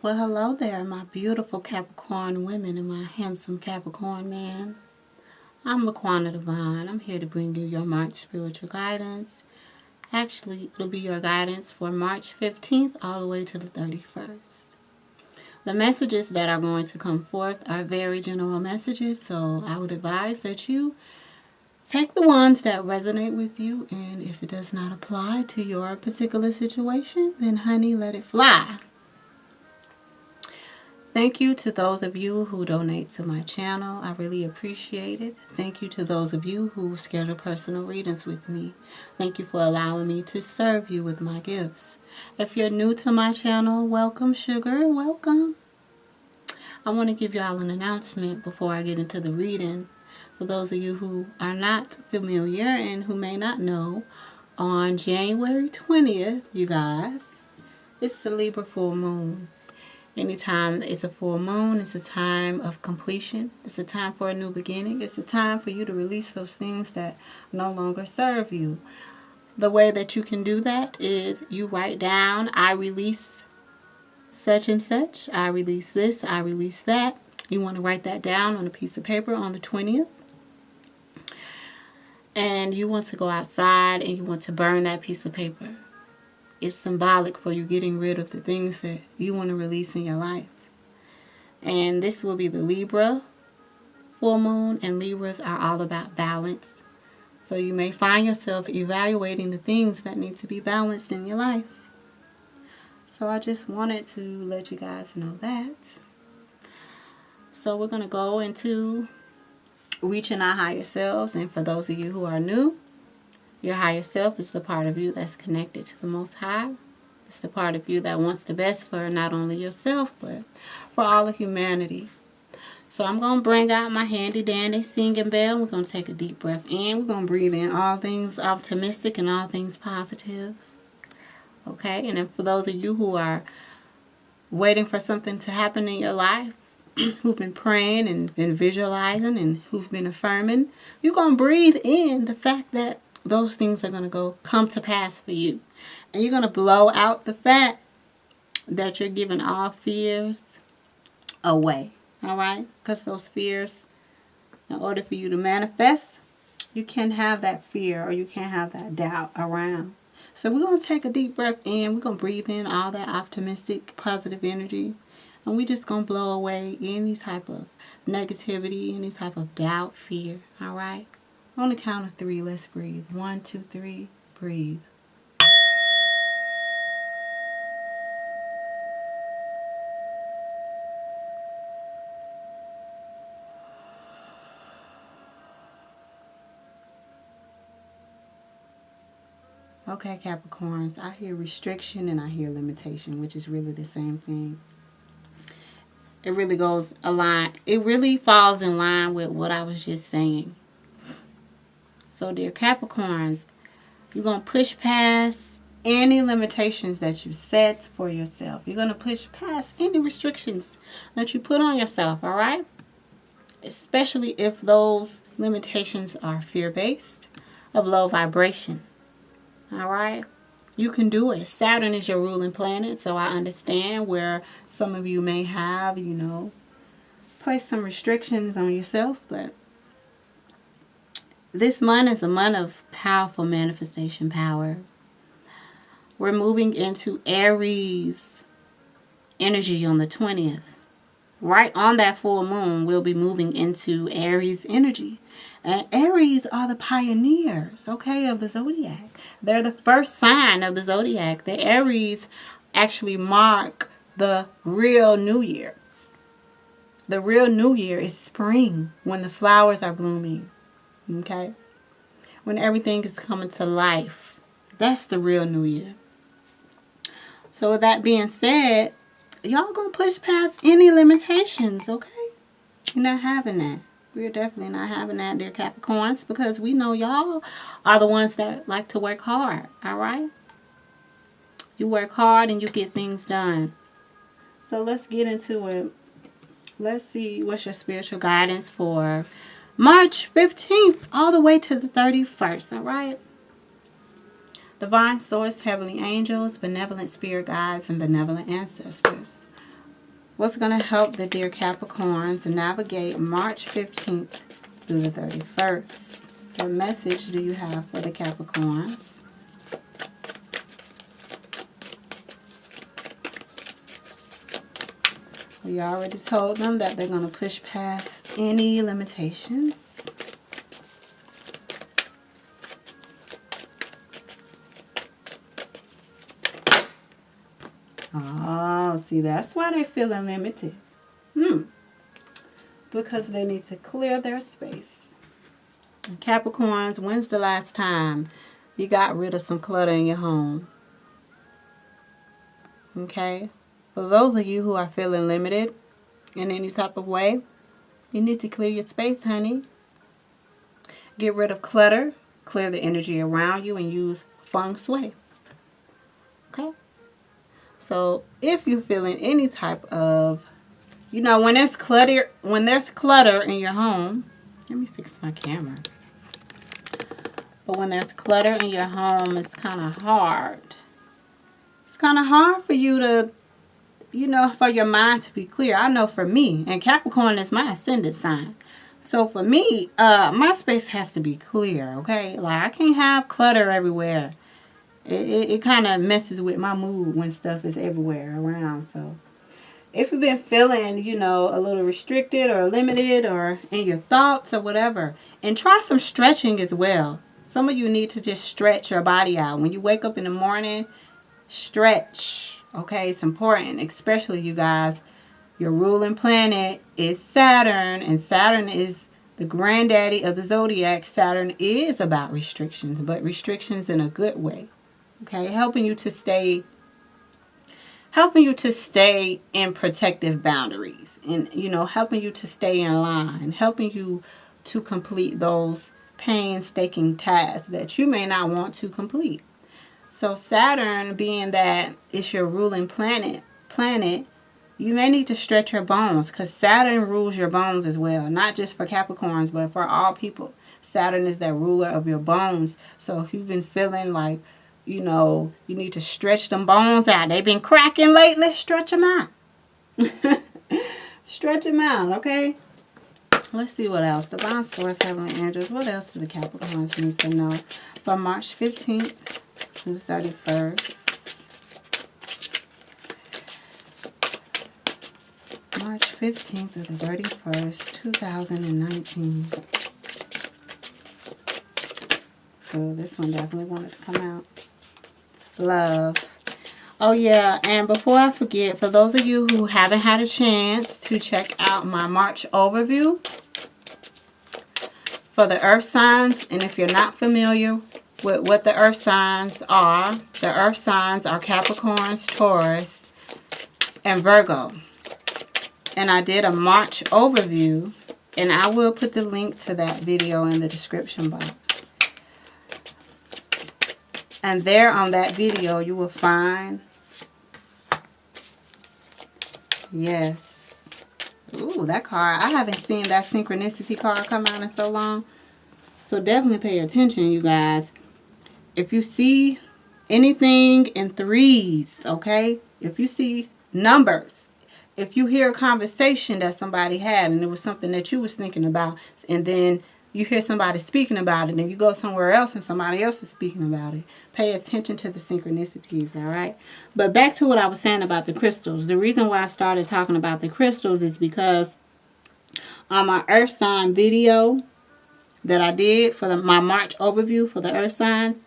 Well, hello there, my beautiful Capricorn women and my handsome Capricorn man. I'm laquannadivine. I'm here to bring you your March spiritual guidance. Actually, it'll be your guidance for March 15th all the way to the 31st. The messages that are going to come forth are very general messages, so I would advise that you take the ones that resonate with you, and if it does not apply to your particular situation, then honey, let it fly. Thank you to those of you who donate to my channel. I really appreciate it. Thank you to those of you who schedule personal readings with me. Thank you for allowing me to serve you with my gifts. If you're new to my channel, welcome, sugar. Welcome. I want to give y'all an announcement before I get into the reading. For those of you who are not familiar and who may not know, on January 20th, you guys, it's the Libra full moon. Anytime it's a full moon, it's a time of completion. It's a time for a new beginning. It's a time for you to release those things that no longer serve you. The way that you can do that is you write down, I release such and such. I release this. I release that. You want to write that down on a piece of paper on the 20th. And you want to go outside and you want to burn that piece of paper. It's symbolic for you getting rid of the things that you want to release in your life. And this will be the Libra full moon, and Libras are all about balance. So you may find yourself evaluating the things that need to be balanced in your life. So I just wanted to let you guys know that. So we're going to go into reaching our higher selves. And for those of you who are new, your higher self is the part of you that's connected to the Most High. It's the part of you that wants the best for not only yourself, but for all of humanity. So I'm going to bring out my handy dandy singing bell. We're going to take a deep breath in. We're going to breathe in all things optimistic and all things positive. Okay? And then for those of you who are waiting for something to happen in your life, who've been praying and been visualizing and who've been affirming, you're going to breathe in the fact that those things are going to come to pass for you. And you're going to blow out the fact that you're giving all fears away. All right? Because those fears, in order for you to manifest, you can't have that fear or you can't have that doubt around. So we're going to take a deep breath in. We're going to breathe in all that optimistic, positive energy. And we're just going to blow away any type of negativity, any type of doubt, fear. All right? On the count of 3, let's breathe. 1, 2, 3, breathe. Okay, Capricorns, I hear restriction and I hear limitation, which is really the same thing. It really goes it really falls in line with what I was just saying. So, dear Capricorns, you're going to push past any limitations that you set for yourself. You're going to push past any restrictions that you put on yourself, all right? Especially if those limitations are fear-based, of low vibration, all right? You can do it. Saturn is your ruling planet, so I understand where some of you may have, placed some restrictions on yourself, but this month is a month of powerful manifestation power. We're moving into Aries energy on the 20th. Right on that full moon, we'll be moving into Aries energy. And Aries are the pioneers, okay, of the zodiac. They're the first sign of the zodiac. The Aries actually mark the real new year. The real new year is spring, when the flowers are blooming. Okay? When everything is coming to life. That's the real new year. So with that being said, y'all gonna push past any limitations, okay? You're not having that. We're definitely not having that, dear Capricorns, because we know y'all are the ones that like to work hard, all right? You work hard and you get things done. So let's get into it. Let's see what's your spiritual guidance for March 15th all the way to the 31st, all right? Divine source, heavenly angels, benevolent spirit guides, and benevolent ancestors. What's going to help the dear Capricorns navigate March 15th through the 31st? What message do you have for the Capricorns? We already told them that they're going to push past any limitations. Oh, see, that's why they're feeling limited. Because they need to clear their space. Capricorns, when's the last time you got rid of some clutter in your home? Okay? For those of you who are feeling limited in any type of way, you need to clear your space, honey. Get rid of clutter, clear the energy around you, and use feng shui. Okay? So if you're feeling any type of, you know, when there's clutter in your home, let me fix my camera. But when there's clutter in your home, it's kind of hard. It's kind of hard for you to, you know, for your mind to be clear. I know for me, and Capricorn is my ascendant sign. So for me, my space has to be clear, okay? Like, I can't have clutter everywhere. It kind of messes with my mood when stuff is everywhere around. So if you've been feeling, you know, a little restricted or limited or in your thoughts or whatever, and try some stretching as well. Some of you need to just stretch your body out. When you wake up in the morning, stretch. Okay, it's important, especially you guys. Your ruling planet is Saturn, and Saturn is the granddaddy of the zodiac. Saturn is about restrictions, but restrictions in a good way. Okay, helping you to stay in protective boundaries, and, you know, helping you to stay in line, helping you to complete those painstaking tasks that you may not want to complete. So Saturn, being that it's your ruling planet, you may need to stretch your bones, because Saturn rules your bones as well. Not just for Capricorns, but for all people. Saturn is that ruler of your bones. So if you've been feeling like, you know, you need to stretch them bones out. They've been cracking lately. Stretch them out. Stretch them out, okay? Let's see what else. Divine Source, Heavenly Angels. What else do the Capricorns need to know from March 15th to the 31st? March 15th to the 31st, 2019. So this one definitely wanted to come out. Love. Oh yeah, and before I forget, for those of you who haven't had a chance to check out my March overview for the earth signs, and if you're not familiar with what the earth signs are Capricorns, Taurus, and Virgo. And I did a March overview, and I will put the link to that video in the description box. And there on that video, you will find, yes. Ooh, that card. I haven't seen that synchronicity card come out in so long. So definitely pay attention, you guys. If you see anything in threes, okay? If you see numbers, if you hear a conversation that somebody had and it was something that you was thinking about, and then you hear somebody speaking about it, and you go somewhere else and somebody else is speaking about it, pay attention to the synchronicities, all right? But back to what I was saying about the crystals. The reason why I started talking about the crystals is because on my earth sign video that I did for my March overview for the earth signs,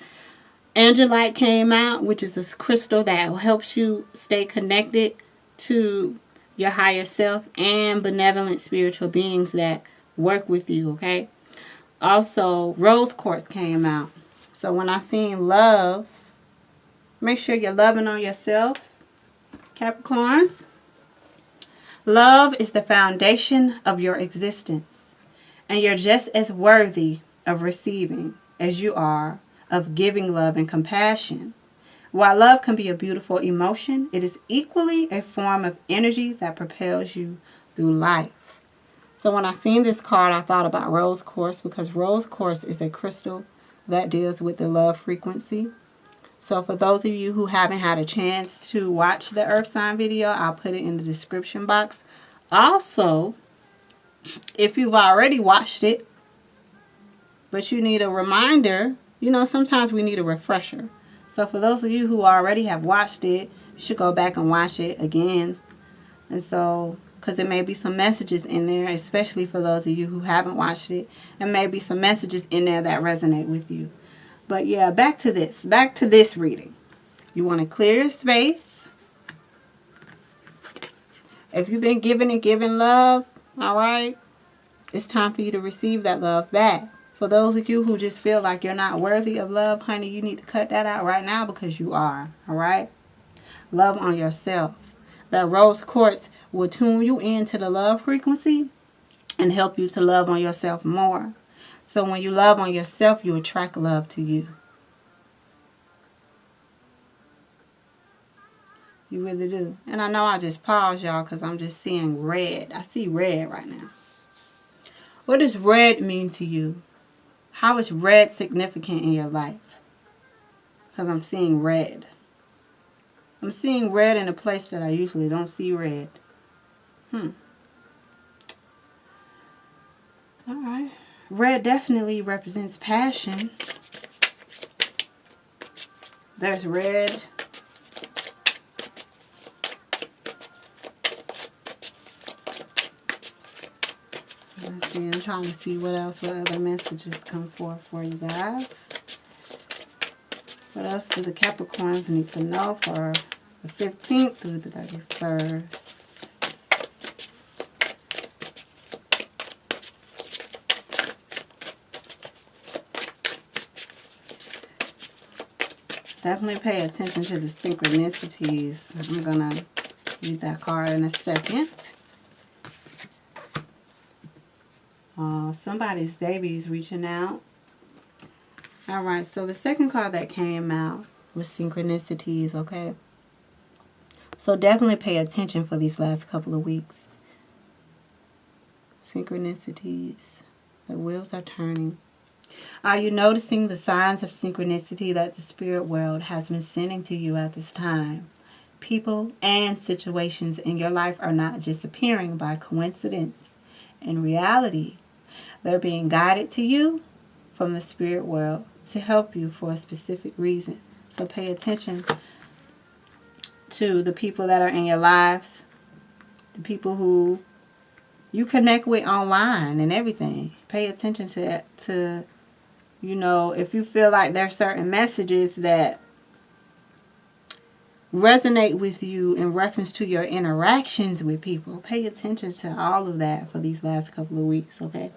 Angelite came out, which is this crystal that helps you stay connected to your higher self and benevolent spiritual beings that work with you, okay? Also, rose quartz came out. So when I seen love, make sure you're loving on yourself, Capricorns. Love is the foundation of your existence, and you're just as worthy of receiving as you are of giving love and compassion. While love can be a beautiful emotion, it is equally a form of energy that propels you through life. So when I seen this card, I thought about rose quartz, because rose quartz is a crystal that deals with the love frequency. So for those of you who haven't had a chance to watch the earth sign video, I'll put it in the description box. Also, if you've already watched it, but you need a reminder, you know, sometimes we need a refresher. So for those of you who already have watched it, you should go back and watch it again. And so, because there may be some messages in there, especially for those of you who haven't watched it, and maybe some messages in there that resonate with you. But yeah, back to this reading. You want to clear your space. If you've been giving and giving love, all right, it's time for you to receive that love back. For those of you who just feel like you're not worthy of love, honey, you need to cut that out right now, because you are, all right? Love on yourself. That rose quartz will tune you into the love frequency and help you to love on yourself more. So when you love on yourself, you attract love to you. You really do. And I know I just paused, y'all, because I'm just seeing red. I see red right now. What does red mean to you? How is red significant in your life? Because I'm seeing red. I'm seeing red in a place that I usually don't see red. Alright. Red definitely represents passion. There's red. Let's see, I'm trying to see what other messages come forth for you guys. What else do the Capricorns need to know for the 15th through the 31st? Definitely pay attention to the synchronicities. I'm going to read that card in a second. Somebody's baby is reaching out. Alright, so the second card that came out was synchronicities, okay? So definitely pay attention for these last couple of weeks. Synchronicities. The wheels are turning. Are you noticing the signs of synchronicity that the spirit world has been sending to you at this time? People and situations in your life are not just appearing by coincidence. In reality, they're being guided to you from the spirit world to help you for a specific reason. So pay attention to the people that are in your lives, the people who you connect with online and everything. Pay attention to you know, if you feel like there's certain messages that resonate with you in reference to your interactions with people. Pay attention to all of that for these last couple of weeks, okay?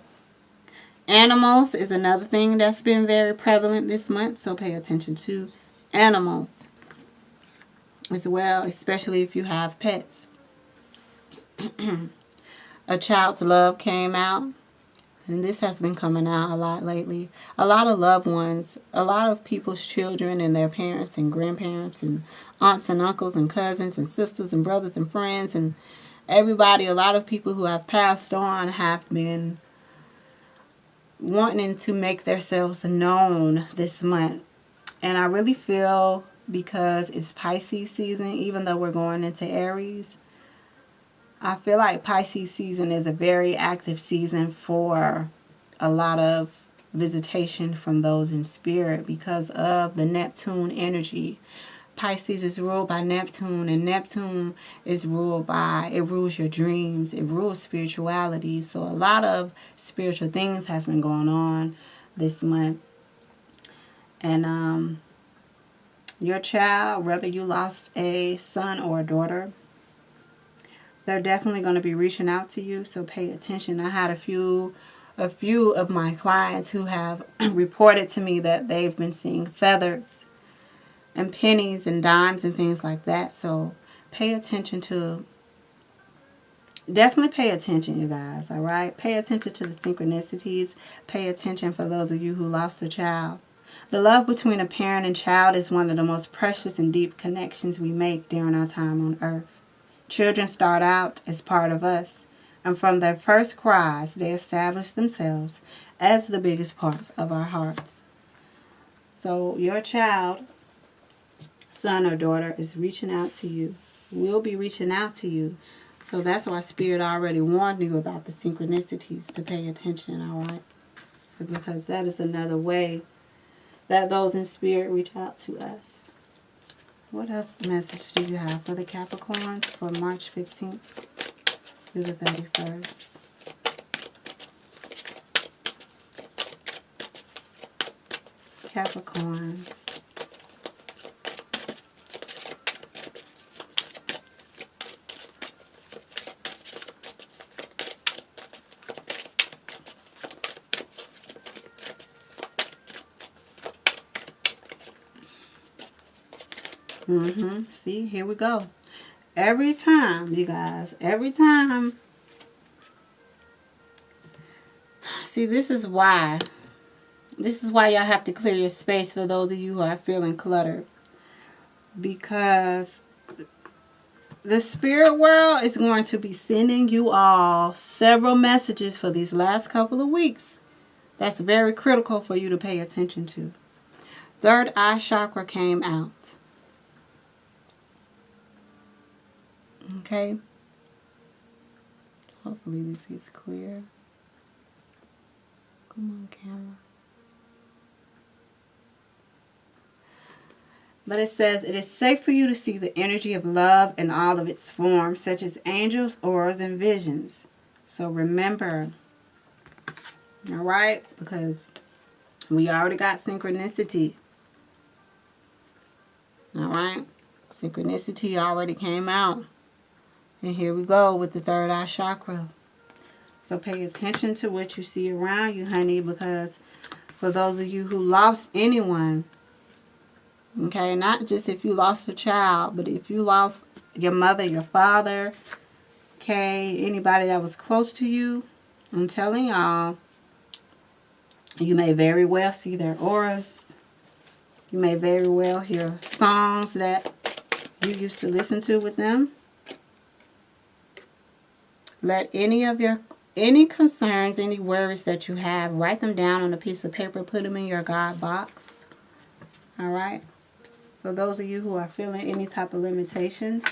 Animals is another thing that's been very prevalent this month, so pay attention to animals as well, especially if you have pets. A child's love came out, and this has been coming out a lot lately. A lot of loved ones, a lot of people's children and their parents and grandparents and aunts and uncles and cousins and sisters and brothers and friends and everybody, a lot of people who have passed on have been wanting to make themselves known this month. And I really feel, because it's Pisces season, even though we're going into Aries, I feel like Pisces season is a very active season for a lot of visitation from those in spirit because of the Neptune energy. Pisces is ruled by Neptune, and Neptune is ruled by, it rules your dreams, it rules spirituality. So a lot of spiritual things have been going on this month. And your child, whether you lost a son or a daughter, they're definitely going to be reaching out to you, so pay attention. I had a few of my clients who have reported to me that they've been seeing feathers and pennies and dimes and things like that. So pay attention to, definitely pay attention, you guys, all right? Pay attention to the synchronicities. Pay attention for those of you who lost a child. The love between a parent and child is one of the most precious and deep connections we make during our time on earth. Children start out as part of us, and from their first cries, they establish themselves as the biggest parts of our hearts. So your child son or daughter is reaching out to you, will be reaching out to you. So that's why Spirit already warned you about the synchronicities to pay attention, all right? Because that is another way that those in Spirit reach out to us. What else message do you have for the Capricorns for March 15th through the 31st? Capricorns. See, here we go. Every time, you guys, every time. See, this is why y'all have to clear your space for those of you who are feeling cluttered. Because the spirit world is going to be sending you all several messages for these last couple of weeks. That's very critical for you to pay attention to. Third eye chakra came out. Okay. Hopefully this gets clear. Come on, camera. But it says, it is safe for you to see the energy of love in all of its forms, such as angels, auras, and visions. So remember, all right, because we already got synchronicity. All right, synchronicity already came out. And here we go with the third eye chakra. So pay attention to what you see around you, honey, because for those of you who lost anyone, okay, not just if you lost a child, but if you lost your mother, your father, okay, anybody that was close to you, I'm telling y'all, you may very well see their auras. You may very well hear songs that you used to listen to with them. Let any concerns, any worries that you have, write them down on a piece of paper, put them in your God box. All right? For those of you who are feeling any type of limitations,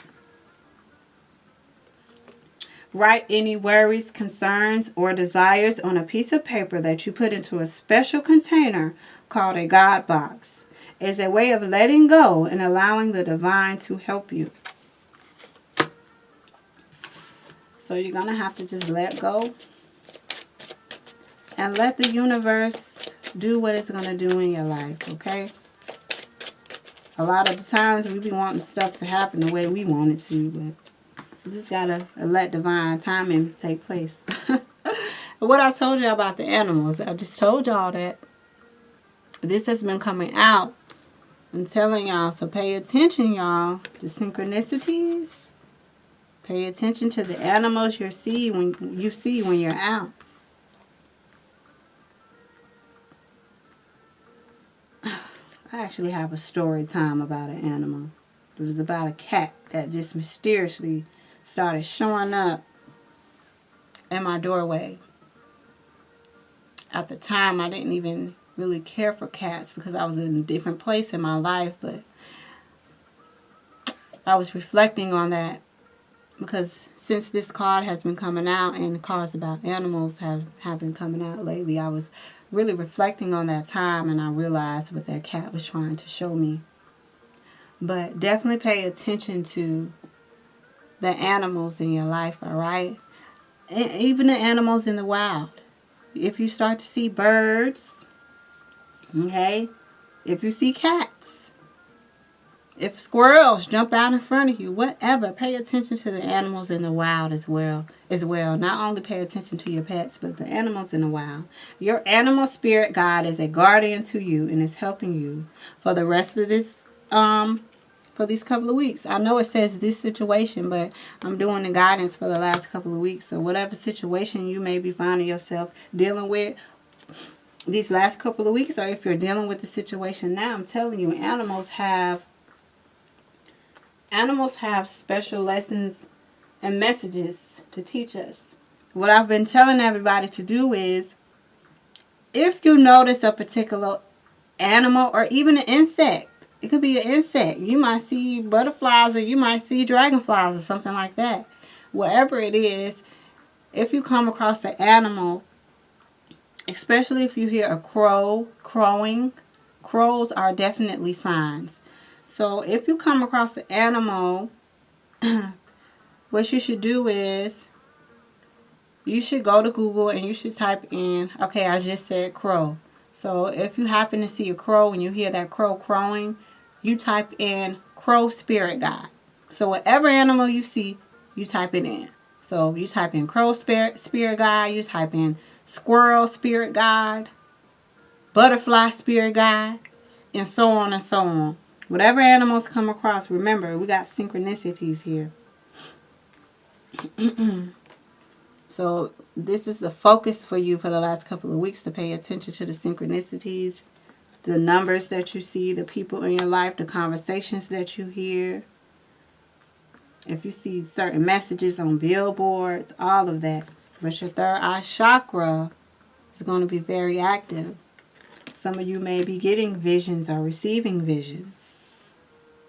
write any worries, concerns, or desires on a piece of paper that you put into a special container called a God box. It's a way of letting go and allowing the divine to help you. So you're going to have to just let go and let the universe do what it's going to do in your life, okay? A lot of the times we be wanting stuff to happen the way we want it to, but you just got to let divine timing take place. What I told you about the animals, I just told y'all that this has been coming out. I'm telling y'all, so pay attention, y'all. The synchronicities. Pay attention to the animals you see when you're out. I actually have a story time about an animal. It was about a cat that just mysteriously started showing up in my doorway. At the time, I didn't even really care for cats because I was in a different place in my life, but I was reflecting on that. Because since this card has been coming out and the cards about animals have been coming out lately, I was really reflecting on that time and I realized what that cat was trying to show me. But definitely pay attention to the animals in your life, all right? And even the animals in the wild. If you start to see birds, okay? If you see cats, if squirrels jump out in front of you, whatever, pay attention to the animals in the wild as well. Not only pay attention to your pets, but the animals in the wild. Your animal spirit guide is a guardian to you and is helping you for the rest of this, for these couple of weeks. I know it says this situation, but I'm doing the guidance for the last couple of weeks. So whatever situation you may be finding yourself dealing with these last couple of weeks, or if you're dealing with the situation now, I'm telling you, animals have special lessons and messages to teach us. What I've been telling everybody to do is, if you notice a particular animal or even an insect It could be an insect. You might see butterflies, or you might see dragonflies, or something like that. Whatever it is, if you come across an animal, especially if you hear a crow crowing, crows are definitely signs. So if you come across an animal, what you should do is you should go to Google and you should type in, okay, I just said crow. So if you happen to see a crow and you hear that crow crowing, you type in crow spirit guide. So whatever animal you see, you type it in. So you type in crow spirit guide, you type in squirrel spirit guide, butterfly spirit guide, and so on and so on. Whatever animals come across, remember, we got synchronicities here. So this is the focus for you for the last couple of weeks, to pay attention to the synchronicities, the numbers that you see, the people in your life, the conversations that you hear. If you see certain messages on billboards, all of that. But your third eye chakra is going to be very active. Some of you may be getting visions or receiving visions.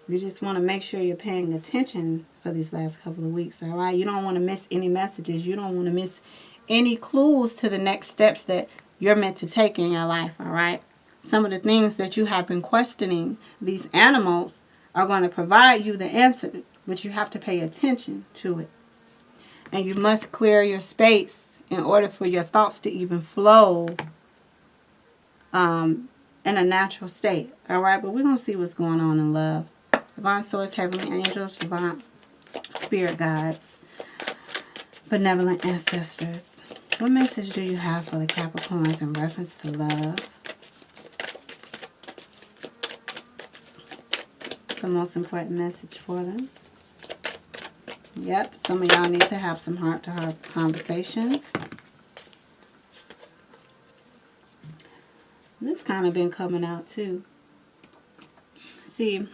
You just want to make sure you're paying attention for these last couple of weeks, all right? You don't want to miss any messages. You don't want to miss any clues to the next steps that you're meant to take in your life, all right? Some of the things that you have been questioning, these animals are going to provide you the answer, but you have to pay attention to it. And you must clear your space in order for your thoughts to even flow in a natural state, all right? But we're going to see what's going on in love. Divine source, heavenly angels, divine spirit guides, benevolent ancestors. What message do you have for the Capricorns in reference to love? The most important message for them. Yep, some of y'all need to have some heart-to-heart conversations. This kind of been coming out too. See,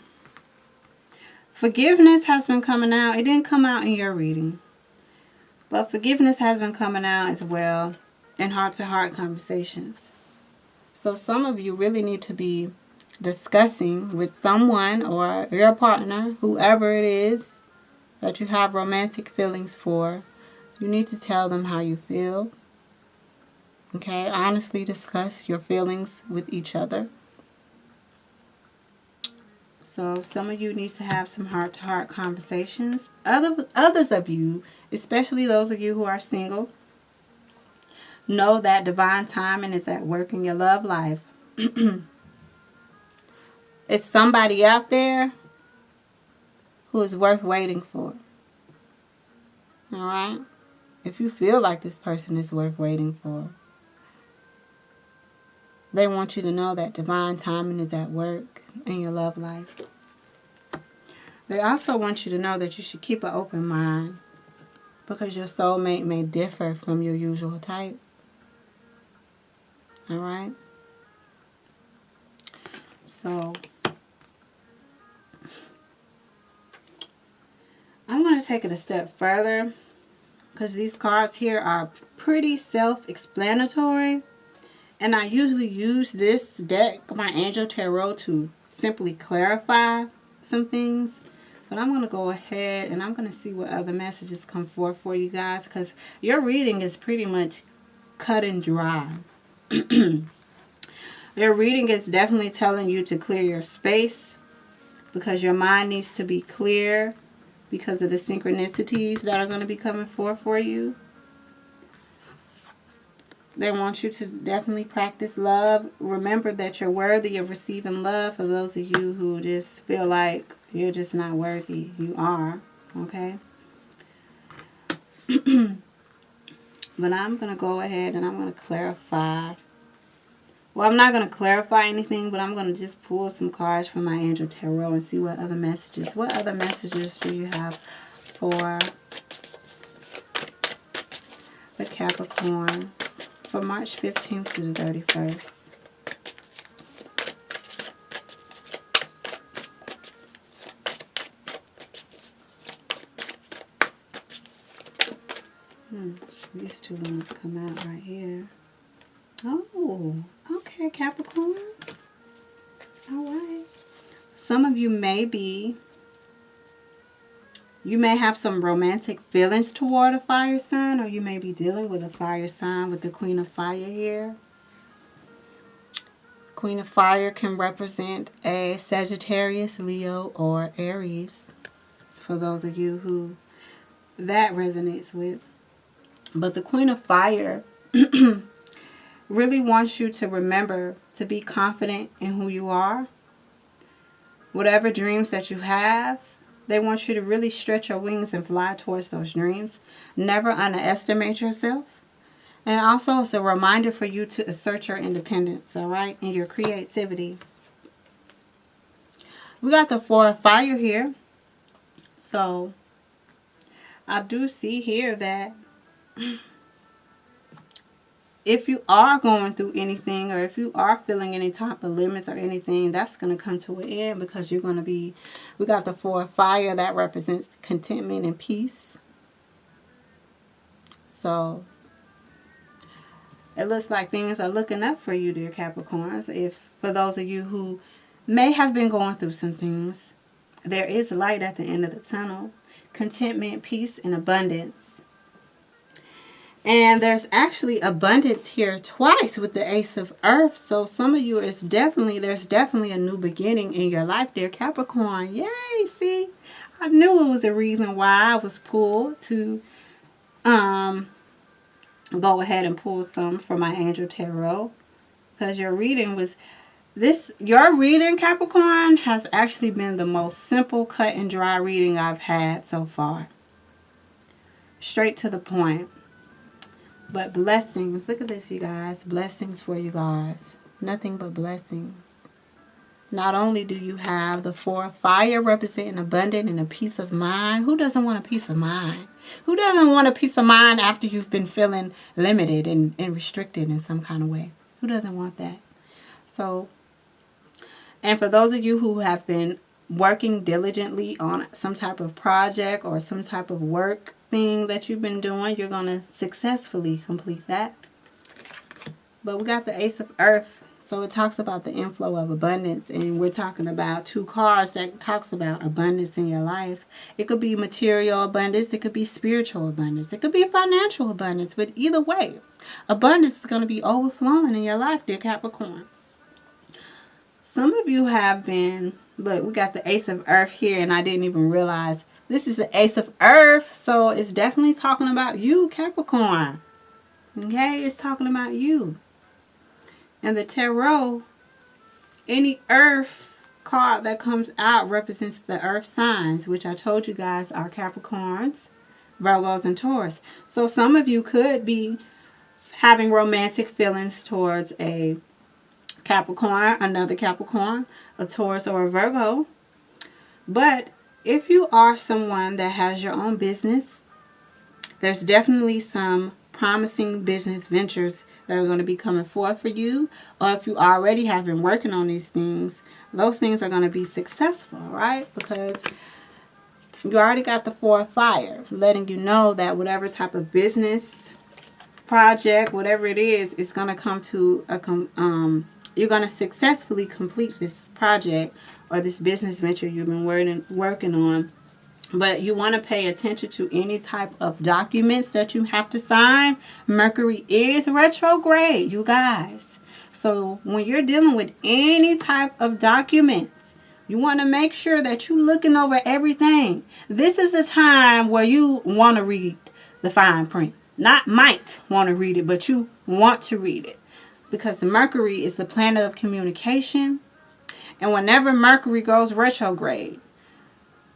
forgiveness has been coming out. It didn't come out in your reading. But forgiveness has been coming out as well in heart-to-heart conversations. So some of you really need to be discussing with someone or your partner, whoever it is that you have romantic feelings for. You need to tell them how you feel. Okay? Honestly discuss your feelings with each other. So some of you need to have some heart-to-heart conversations. Others of you, especially those of you who are single, know that divine timing is at work in your love life. It's somebody out there who is worth waiting for. Alright? If you feel like this person is worth waiting for, they want you to know that divine timing is at work in your love life. They also want you to know that you should keep an open mind, because your soulmate may differ from your usual type. Alright? So, I'm going to take it a step further, because these cards here are pretty self-explanatory. And I usually use this deck, my Angel Tarot, to simply clarify some things. But I'm going to go ahead and I'm going to see what other messages come forth for you guys, because your reading is pretty much cut and dry. Your reading is definitely telling you to clear your space, because your mind needs to be clear because of the synchronicities that are going to be coming forth for you. They want you to definitely practice love. Remember that you're worthy of receiving love. For those of you who just feel like you're just not worthy, you are. Okay? But I'm going to go ahead and I'm going to clarify. Well, I'm not going to clarify anything, but I'm going to just pull some cards from my Angel Tarot and see what other messages. What other messages do you have for the Capricorns for March 15th to the 31st? These two ones come out right here. Oh, okay, Capricorns. All right. some of you you may have some romantic feelings toward a fire sign, or you may be dealing with a fire sign with the Queen of Fire here. Queen of Fire can represent a Sagittarius, Leo, or Aries, for those of you who that resonates with. But the Queen of Fire really wants you to remember to be confident in who you are. Whatever dreams that you have, they want you to really stretch your wings and fly towards those dreams. Never underestimate yourself. And also, it's a reminder for you to assert your independence, all right, and your creativity. We got the Four of Fire here. So, I do see here that if you are going through anything, or if you are feeling any type of limits or anything, that's going to come to an end, because you're going to be, we got the Four of Fire that represents contentment and peace. So, it looks like things are looking up for you, dear Capricorns. If for those of you who may have been going through some things, there is light at the end of the tunnel. Contentment, peace, and abundance. And there's actually abundance here twice with the Ace of Earth. So some of you there's definitely a new beginning in your life, dear Capricorn. Yay! See, I knew it was a reason why I was pulled to go ahead and pull some for my Angel Tarot, because your reading was your reading, Capricorn, has actually been the most simple, cut and dry reading I've had so far. Straight to the point. But blessings. Look at this, you guys. Blessings for you guys. Nothing but blessings. Not only do you have the Four of Fire representing abundance and a peace of mind. Who doesn't want a peace of mind? Who doesn't want a peace of mind after you've been feeling limited and restricted in some kind of way? Who doesn't want that? So, and for those of you who have been working diligently on some type of project or some type of work thing that you've been doing, you're going to successfully complete that. But we got the Ace of Earth. So it talks about the inflow of abundance, and we're talking about two cards that talks about abundance in your life. It could be material abundance, it could be spiritual abundance, it could be financial abundance, but either way, abundance is going to be overflowing in your life, dear Capricorn. Some of you have been, look, we got the Ace of Earth here, and I didn't even realize this is the Ace of Earth, so it's definitely talking about you, Capricorn. Okay, it's talking about you. And the tarot, any earth card that comes out represents the earth signs, which I told you guys are Capricorns, Virgos, and Taurus. So some of you could be having romantic feelings towards a Capricorn, another Capricorn, a Taurus, or a Virgo. But if you are someone that has your own business, there's definitely some promising business ventures that are going to be coming forth for you. Or if you already have been working on these things, those things are going to be successful, right? Because you already got the Four of Fire, letting you know that whatever type of business project, whatever it is going to come to a you're going to successfully complete this project or this business venture you've been working on. But you want to pay attention to any type of documents that you have to sign. Mercury is retrograde, you guys. So when you're dealing with any type of documents, you want to make sure that you're looking over everything. This is a time where you want to read the fine print. Not might want to read it, but you want to read it. Because Mercury is the planet of communication. And whenever Mercury goes retrograde,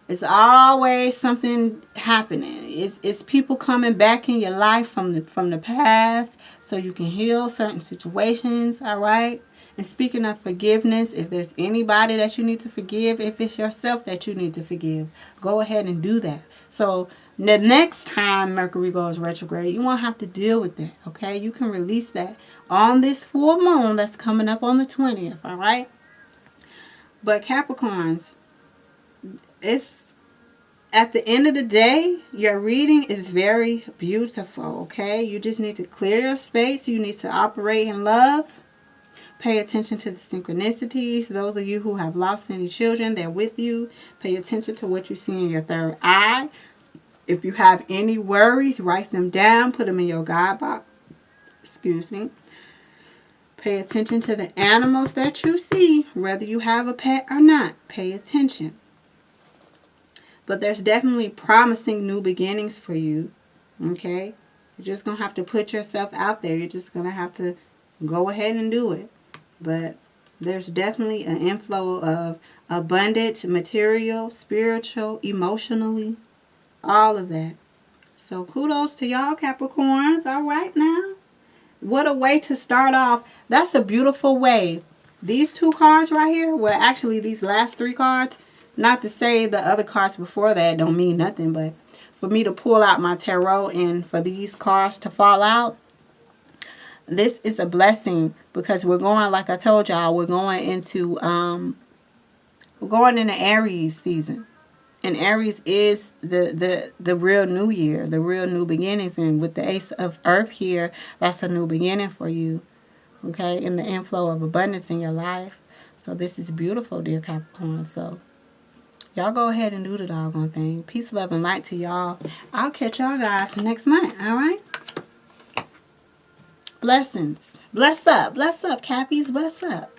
it's always something happening. It's people coming back in your life from the past, so you can heal certain situations, all right? And speaking of forgiveness, if there's anybody that you need to forgive, if it's yourself that you need to forgive, go ahead and do that. So the next time Mercury goes retrograde, you won't have to deal with that, okay? You can release that on this full moon that's coming up on the 20th, all right? But Capricorns, it's at the end of the day, your reading is very beautiful, okay? You just need to clear your space. You need to operate in love. Pay attention to the synchronicities. Those of you who have lost any children, they're with you. Pay attention to what you see in your third eye. If you have any worries, write them down. Put them in your guide box. Excuse me. Pay attention to the animals that you see, whether you have a pet or not. Pay attention. But there's definitely promising new beginnings for you. Okay? You're just going to have to put yourself out there. You're just going to have to go ahead and do it. But there's definitely an inflow of abundant material, spiritual, emotionally, all of that. So kudos to y'all, Capricorns. All right now. What a way to start off. That's a beautiful way. These two cards right here, well, actually these last three cards, not to say the other cards before that don't mean nothing, but for me to pull out my tarot and for these cards to fall out, this is a blessing because we're going, like I told y'all, we're going into Aries season. And Aries is the real new year, the real new beginnings. And with the Ace of Earth here, that's a new beginning for you. Okay? In the inflow of abundance in your life. So this is beautiful, dear Capricorn. So y'all go ahead and do the doggone thing. Peace, love, and light to y'all. I'll catch y'all guys next month. All right? Blessings. Bless up. Bless up, Cappies. Bless up.